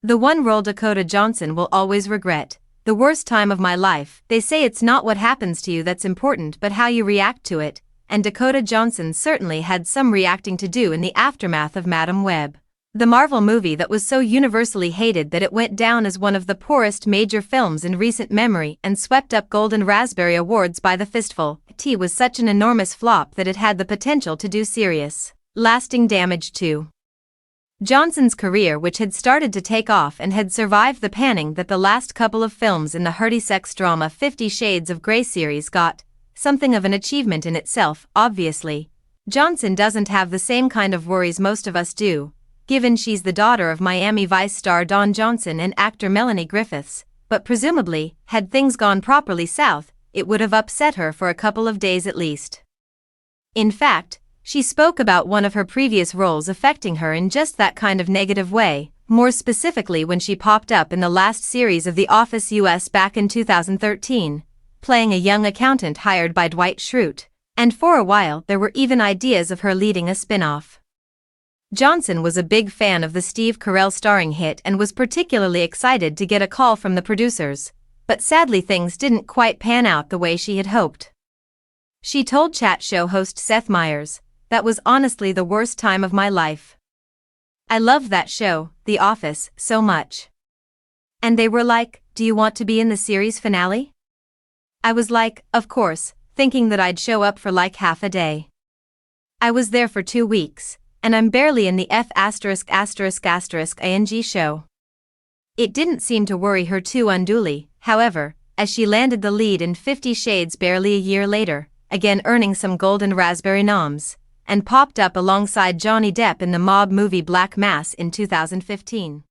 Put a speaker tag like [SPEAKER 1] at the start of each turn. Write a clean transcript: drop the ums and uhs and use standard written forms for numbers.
[SPEAKER 1] The one role Dakota Johnson will always regret. The worst time of my life. They say it's not what happens to you that's important but how you react to it, and Dakota Johnson certainly had some reacting to do in the aftermath of Madam Web. The Marvel movie that was so universally hated that it went down as one of the poorest major films in recent memory and swept up Golden Raspberry Awards by the fistful. It was such an enormous flop that it had the potential to do serious, lasting damage too. Johnson's career, which had started to take off and had survived the panning that the last couple of films in the hearty sex drama 50 Shades of Grey series got, something of an achievement in itself, obviously. Johnson doesn't have the same kind of worries most of us do, given she's the daughter of Miami Vice star Don Johnson and actor Melanie Griffiths, but presumably, had things gone properly south, it would have upset her for a couple of days at least. In fact, she spoke about one of her previous roles affecting her in just that kind of negative way, more specifically when she popped up in the last series of The Office US back in 2013, playing a young accountant hired by Dwight Schrute, and for a while there were even ideas of her leading a spin-off. Johnson was a big fan of the Steve Carell starring hit and was particularly excited to get a call from the producers, but sadly things didn't quite pan out the way she had hoped. She told chat show host Seth Meyers, "That was honestly the worst time of my life. I loved that show, The Office, so much. And they were like, 'Do you want to be in the series finale?' I was like, of course, thinking that I'd show up for like half a day. I was there for 2 weeks, and I'm barely in the F******ing show." It didn't seem to worry her too unduly, however, as she landed the lead in 50 Shades barely a year later, again earning some Golden Raspberry noms, and popped up alongside Johnny Depp in the mob movie Black Mass in 2015.